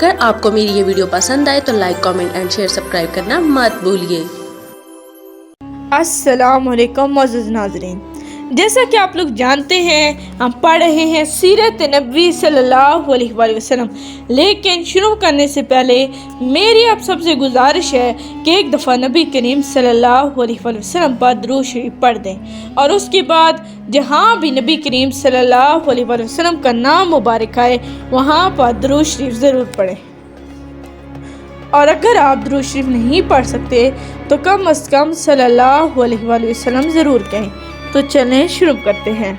अगर आपको मेरी ये वीडियो पसंद आए तो like, comment and share, subscribe करना मत भूलिए। अस्सलाम वालेकुम मुअज़्ज़िज़ नाज़रीन, जैसा कि आप लोग जानते हैं हम पढ़ रहे हैं सीरत नबी सल्लल्लाहु अलैहि वसल्लम। लेकिन शुरू करने से पहले मेरी आप सबसे गुजारिश है कि एक दफ़ा नबी करीम सल्लल्लाहु अलैहि वसल्लम पर दुरूद शरीफ पढ़ दें और उसके बाद जहाँ भी नबी करीम सल्लल्लाहु अलैहि वसल्लम का नाम मुबारक आए वहाँ पर दुरूद शरीफ ज़रूर पढ़ें। और अगर आप दुरूद शरीफ नहीं पढ़ सकते तो कम अज़ कम सल्लल्लाहु अलैहि वसल्लम ज़रूर कहें। तो चलें शुरू करते हैं।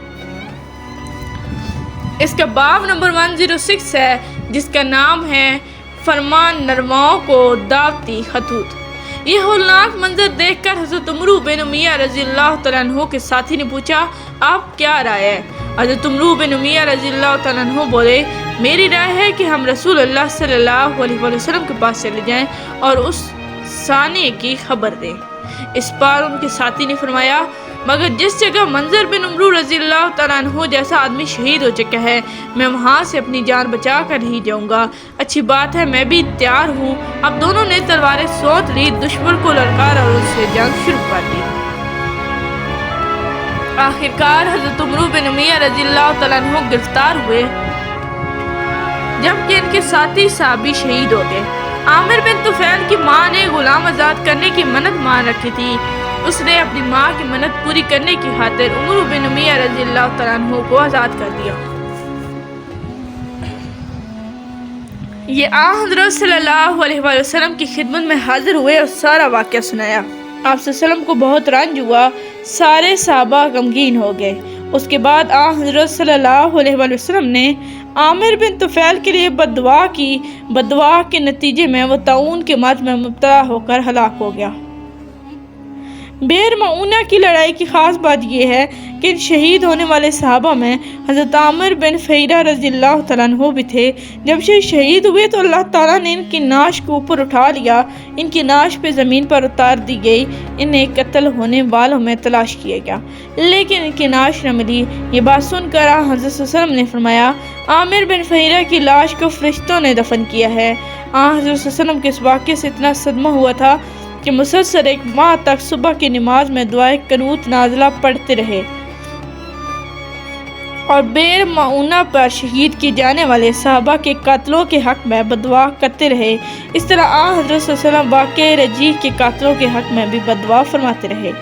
इसका बाब नंबर 106 है जिसका नाम है फरमान नरमाओं को दावती खतूत। ये होलनाक मंजर देखकर हज़रत उमरू बिन उमैया रज़ियल्लाहु तआला अन्हु के साथी ने पूछा, आप क्या राय है? हज़रत उमरू बिन उमैया रज़ियल्लाहु तआला अन्हु बोले, मेरी राय है कि हम रसूलुल्लाह सल्लल्लाहु अलैहि वसल्लम के पास चले जाएं और उस साने की खबर दें। इस पर उनके साथी ने फरमाया, मगर जिस जगह मंजर बिन उमरू रज़ियल्लाहु तआला अन्हु जैसा आदमी शहीद हो चुका है मैं वहाँ से अपनी जान बचा कर ही जाऊँगा। अच्छी बात है, मैं भी तैयार हूँ। अब दोनों ने तलवारें सोच ली, दुश्मन को ललकार और उससे जंग शुरू कर दी। आखिरकार हज़रत उमरू बिन उमैया रज़ियल्लाहु तआला अन्हु गिरफ्तार हुए जबकि इनके साथी साहबी शहीद हो गए। आमिर बिन तुफैल की माँ ने गुलाम आज़ाद करने की मन्नत मान रखी थी। उसने अपनी माँ की मन्नत पूरी करने की खातिर उमरू बिन उमैया रज़ियल्लाहु तआला अन्हु को आज़ाद कर दिया। ये हज़रत सल्लल्लाहु अलैहि वसल्लम की खिदमत में हाजिर हुए और सारा वाक़या सुनाया। आप सल्लम को बहुत रंज हुआ, सारे सहाबा गमगीन हो गए। उसके बाद हज़रत सल्लल्लाहु अलैहि वसल्लम ने आमिर बिन तुफैल के लिए बद्दुआ की। बद्दुआ के नतीजे में वो ताउन के मर्ज में मुब्तला होकर हलाक हो गया। बेर मऊना की लड़ाई की ख़ास बात यह है कि इन शहीद होने वाले सहाबा में हज़रत आमिर बिन फ़हीरा रज़ियल्लाहु तआला अन्हु भी थे। जब से शहीद हुए तो अल्लाह ताला ने इनकी नाश को ऊपर उठा लिया, इनकी नाश पे ज़मीन पर उतार दी गई। इन्हें कत्ल होने वालों में तलाश किया गया लेकिन इनकी नाश न मिली। ये बात सुनकर हज़रत सल्लम ने फरमाया, आमिर बिन फ़हीरा की लाश को फरिश्तों ने दफन किया है। हज़रत सल्लम के इस वाक़े से इतना सदमा हुआ था कि मुसलसल एक माह तक सुबह की नमाज में दुआए कनूत नाज़िला पढ़ते रहे और बेर मऊना पर शहीद किए जाने वाले सहाबा के कातलों के हक़ में बदुआ करते रहे। इस तरह हज़रत सल्लम वाक़े रजी के कातलों के हक़ में भी बदुआ फरमाते रहे।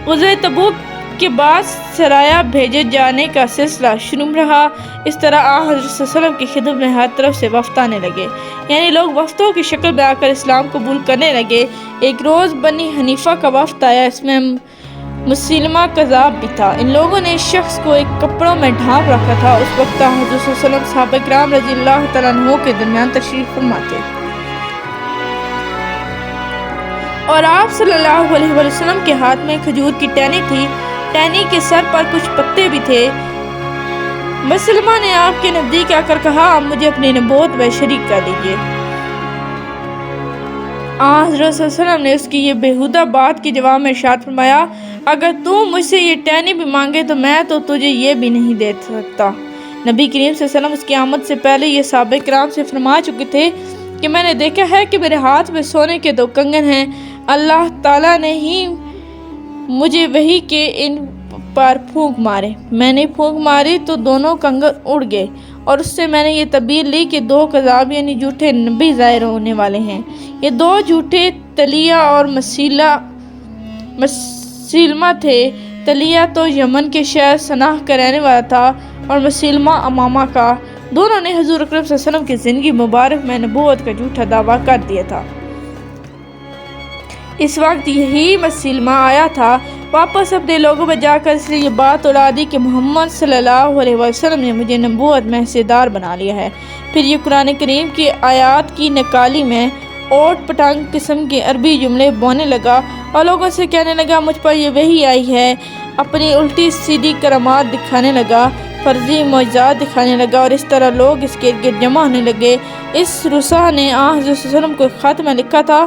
ग़ज़वा तबूक के बाद सराया भेजे जाने का सिलसिला शुरू रहा। इस तरह हज़रत सल्लम की खिदमत में हर तरफ से वफ़द आने लगे, यानी लोग वफ़दों की शक्ल में आकर इस्लाम कबूल करने लगे। एक रोज़ बनी हनीफ़ा का वफ़द आया, इसमें मुसलमा कज़ाब भी था। इन लोगों ने इस शख्स को एक कपड़ों में ढांप रखा था। उस वक्त हज़रत सल्लम सहाबा किराम रज़ियल्लाहु तआला अन्हु के दरमियान तशरीफ़ फरमाते और आप सल्लल्लाहु अलैहि वसल्लम के हाथ में खजूर की टहनी थी। टहनी के सर पर कुछ पत्ते भी थे। मुसलमा ने आपके नज़दीक आकर कहा, आप मुझे अपनी नबूवत में शरीक कर दीजिए। हज़रत सल्लम ने उसकी ये बेहुदा बात के जवाब में इरशाद फरमाया, अगर तू मुझसे ये टहनी भी मांगे तो मैं तो तुझे ये भी नहीं दे सकता। नबी करीम सल्लल्लाहु उसकी आमद से पहले ये सहाबा किराम से फरमा चुके थे कि मैंने देखा है कि मेरे हाथ में सोने के 2 कंगन हैं। अल्लाह ताला ने ही मुझे वही के इन पर फूंक मारे। मैंने फूंक मारी तो दोनों कंगन उड़ गए और उससे मैंने ये तबीर ली कि 2 कज़ाब यानी झूठे नबी ज़ाहिर होने वाले हैं। ये 2 झूठे तलिया और मसीलमा थे। तलिया तो यमन के शहर सनाह का रहने वाला था और मसीलमा अमामा का। दोनों ने हुज़ूर अकरम सल्लल्लाहु अलैहि वसल्लम की ज़िंदगी मुबारक में नबूवत का झूठा दावा कर दिया था। इस वक्त यही मसीलमा आया था वापस अपने लोगों में जाकर इसलिए ये बात उड़ा दी कि मोहम्मद सल्लल्लाहु अलैहि वसल्लम ने मुझे नबूवत में हिस्सेदार बना लिया है। फिर ये कुरान करीम की आयात की नकाली में ओट पटांग किस्म के अरबी जुमले बोलने लगा और लोगों से कहने लगा, मुझ पर ये वही आई है। अपनी उल्टी सीधी करामात दिखाने लगा, फर्जी मौजज़ात दिखाने लगा और इस तरह लोग इसके इर्द जमा होने लगे। इस रुसा ने हज़रत सल्लम को ख़त में लिखा था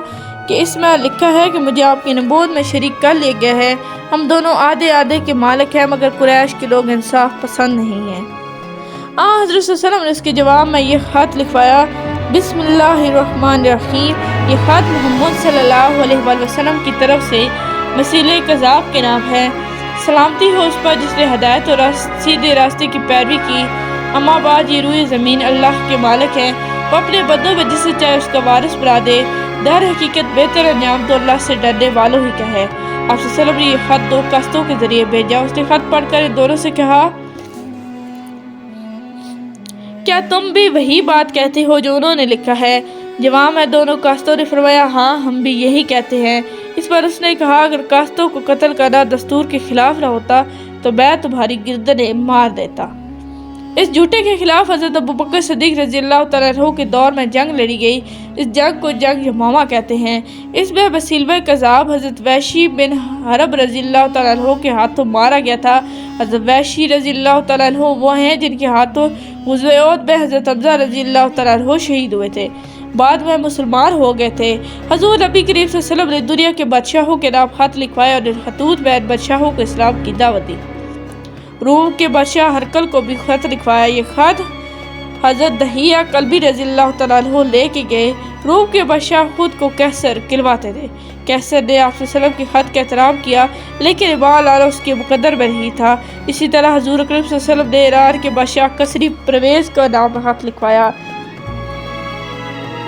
कि इसमें लिखा है कि मुझे आपकी नबूवत में शरीक कर लिया गया है। हम दोनों आधे आधे के मालिक हैं, मगर कुरैश के लोग इंसाफ पसंद नहीं हैं। हज़रत सल्लल्लाहु अलैहि वसल्लम ने उसके जवाब में यह ख़त लिखवाया بسم اللہ الرحمن الرحیم۔ یہ خط محمد صلی اللہ علیہ وآلہ وسلم کی طرف سے مسیح کذاب کے نام ہے۔ سلامتی ہو اس پر جس نے ہدایت اور سیدھے راستے کی پیروی کی۔ اما بعد، یہ روئے زمین اللہ کے مالک ہیں، وہ اپنے بندوں میں جسے چاہے اس کا وارث بنا دے۔ در حقیقت بہتر انجام تو اللہ سے ڈرنے والوں ہی کا ہے۔ آپ صلی اللہ علیہ وسلم نے یہ خط 2 قاصدوں کے ذریعے بھیجا۔ اس نے خط پڑھ کر ان دونوں سے کہا، کیا تم بھی وہی بات کہتے ہو جو انہوں نے لکھا ہے؟ جواب میں دونوں قاصدوں نے فرمایا، ہاں ہم بھی یہی کہتے ہیں۔ اس پر اس نے کہا، اگر قاصدوں کو قتل کرنا دستور کے خلاف نہ ہوتا تو میں تمہاری گردنیں مار دیتا۔ اس جھوٹے کے خلاف حضرت ابوبکر صدیق رضی اللہ تعالیٰ عنہ کے دور میں جنگ لڑی گئی۔ اس جنگ کو جنگ یمامہ کہتے ہیں۔ اس میں مسیلمہ کذاب حضرت وحشی بن حرب رضی اللہ تعالیٰ عنہ کے ہاتھوں مارا گیا تھا۔ حضرت وحشی رضی اللہ تعالیٰ عنہ وہ ہیں جن کے ہاتھوں غزوہ احد میں حضرت حمزہ رضی اللہ تعالیٰ عنہ شہید ہوئے تھے، بعد میں مسلمان ہو گئے تھے۔ حضور نبی کریم صلی اللہ علیہ وسلم نے دنیا کے بادشاہوں کے نام خط لکھوائے اور ان خطوط میں ان بادشاہوں کو اسلام کی دعوت دی۔ روم کے بادشاہ ہرقل کو بھی خط لکھوایا۔ یہ خط حضرت دحیہ کلبی رضی اللہ تعالیٰ عنہ لے کے گئے۔ روم کے بادشاہ خود کو کیسر کہلواتے تھے۔ کیسر نے آپ صلی اللہ علیہ وسلم کی خط کا احترام کیا، لیکن ایمان لانا اس کے مقدر میں نہیں تھا۔ اسی طرح حضور اکرم صلی اللہ علیہ وسلم نے ایران کے بادشاہ کسری پرویز کا نام خط لکھوایا۔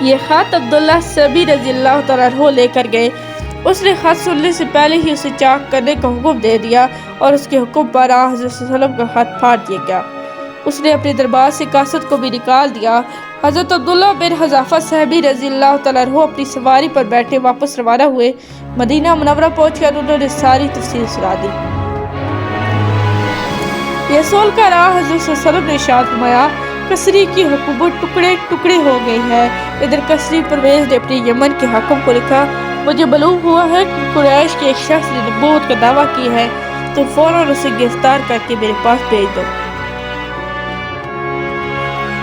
یہ خط عبداللہ سبی رضی اللہ تعالیٰ عنہ لے کر گئے۔ اس نے خط سننے سے پہلے ہی اسے چاک کرنے کا حکم دے دیا اور اس کے حکم پر حضرت صلی اللہ علیہ وسلم کا خط پھاڑ دیا گیا۔ اس نے اپنے دربار سے قاصد کو بھی نکال دیا۔ حضرت عبداللہ بن حذافہ صحابی رضی اللہ تعالیٰ عنہ اپنی سواری پر بیٹھے واپس روانہ ہوئے۔ مدینہ منورہ پہنچ کر انہوں نے ساری تفصیل سنا دی۔ یہ سن کر حضرت صلی اللہ علیہ وسلم نے ارشاد فرمایا، کسری کی حکومت ٹکڑے ٹکڑے ہو گئی ہے۔ ادھر کسری پرویز نے اپنے یمن کے حاکم کو لکھا، مجھے معلوم ہوا ہے کہ قریش کے ایک شخص نے نبوت کا دعویٰ کیا ہے، تو فوراً اسے گرفتار کر کے میرے پاس بھیج دو۔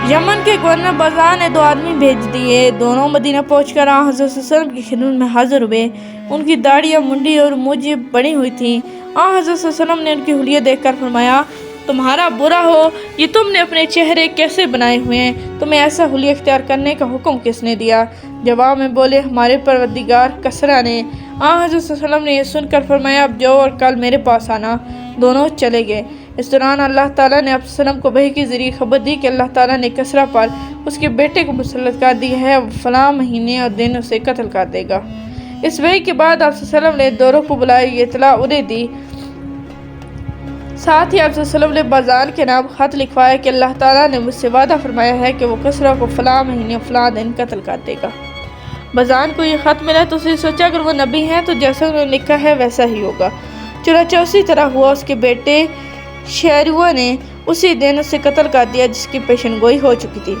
یمن کے گورنر بازار نے 2 آدمی بھیج دیے۔ دونوں مدینہ پہنچ کر حضرت صلی اللہ علیہ وسلم کی خدمت میں حاضر ہوئے۔ ان کی داڑیاں منڈی اور مونجھیں بڑی ہوئی تھیں۔ حضرت صلی اللہ علیہ وسلم نے ان کی حلیے دیکھ کر فرمایا، تمہارا برا ہو، یہ تم نے اپنے چہرے کیسے بنائے ہوئے ہیں؟ تمہیں ایسا حلیہ اختیار کرنے کا حکم کس نے دیا؟ جواب میں بولے، ہمارے پروردگار کسرا نے۔ حضرت صلی اللہ علیہ وسلم نے یہ سن کر فرمایا، اب جاؤ اور کل میرے پاس آنا۔ دونوں چلے گئے۔ اس دوران اللہ تعالیٰ نے آپ صلی اللہ علیہ وسلم کو وحی کے ذریعے خبر دی کہ اللہ تعالیٰ نے کسرا پر اس کے بیٹے کو مسلط کر دیا ہے، وہ فلاں مہینے اور دن اسے قتل کر دے گا۔ اس وحی کے بعد آپ صلی اللہ علیہ وسلم نے دونوں کو بلایا، یہ اطلاع انہیں دی۔ ساتھ ہی آپ صلی اللہ علیہ وسلم نے بازان کے نام خط لکھوایا کہ اللہ تعالیٰ نے مجھ سے وعدہ فرمایا ہے کہ وہ کسرا کو فلاں مہینے فلاں دن قتل کر دے گا۔ بازان کو یہ خط ملا تو اس نے سوچا اگر وہ نبی ہیں تو جیسا انہوں نے لکھا ہے ویسا ہی ہوگا۔ چنانچہ اسی طرح ہوا۔ اس کے بیٹے شہریو نے اسی دن اسے قتل کر دیا جس کی پیشن گوئی ہو چکی تھی۔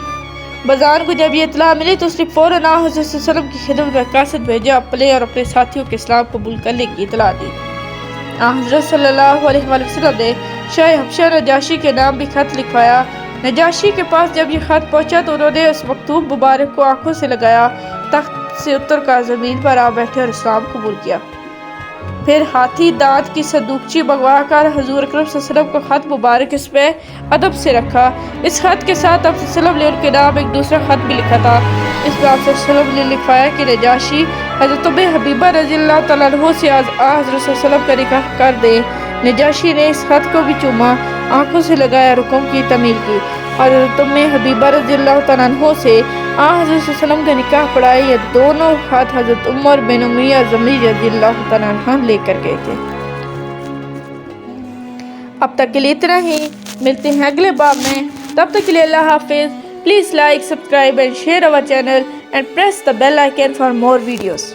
بازان کو جب یہ اطلاع ملی تو اس نے فوراً حضرت صلی اللہ علیہ وسلم کی خدمت میں قاصد بھیجا، اپنے اور اپنے ساتھیوں کے اسلام قبول کرنے کی اطلاع دی۔ حضرت صلی اللہ علیہ وآلہ وسلم نے شاہ حبشہ نجاشی کے نام بھی خط لکھوایا۔ نجاشی کے پاس جب یہ خط پہنچا تو انہوں نے اس مکتوب مبارک کو آنکھوں سے لگایا، تخت سے اتر کر زمین پر بیٹھے اور اسلام قبول کیا۔ پھر ہاتھی دانت کی صندوقچی منگوا کر حضور اکرم صلی اللہ علیہ وسلم کا خط مبارک اس میں ادب سے رکھا۔ اس خط کے ساتھ آپ صلی اللہ علیہ وسلم نے ان کے نام ایک دوسرا خط بھی لکھا تھا۔ اس میں آپ صلی اللہ علیہ وسلم نے لکھوایا کہ نجاشی حضرت حبیبہ رضی اللہ تعالیٰ عنہ سے حضرت صلی اللہ علیہ وسلم کا نکاح کر دے۔ نجاشی نے اس خط کو بھی چوما، آنکھوں سے لگایا، رکم کی تعمیل کی اور حضرت حبیبہ رضی اللہ تعالیٰ عنہ سے حضرت صلی اللہ علیہ وسلم کا نکاح پڑھائے۔ یہ دونوں خط حضرت عمر بن امیہ زمری رضی اللہ تعالیٰ عنہ لے کر گئے تھے۔ اب تک کے لیے اتنا ہی، ملتے ہیں اگلے باب میں، تب تک کے لیے اللہ حافظ۔ Please like, subscribe and share our channel and press the bell icon for more videos.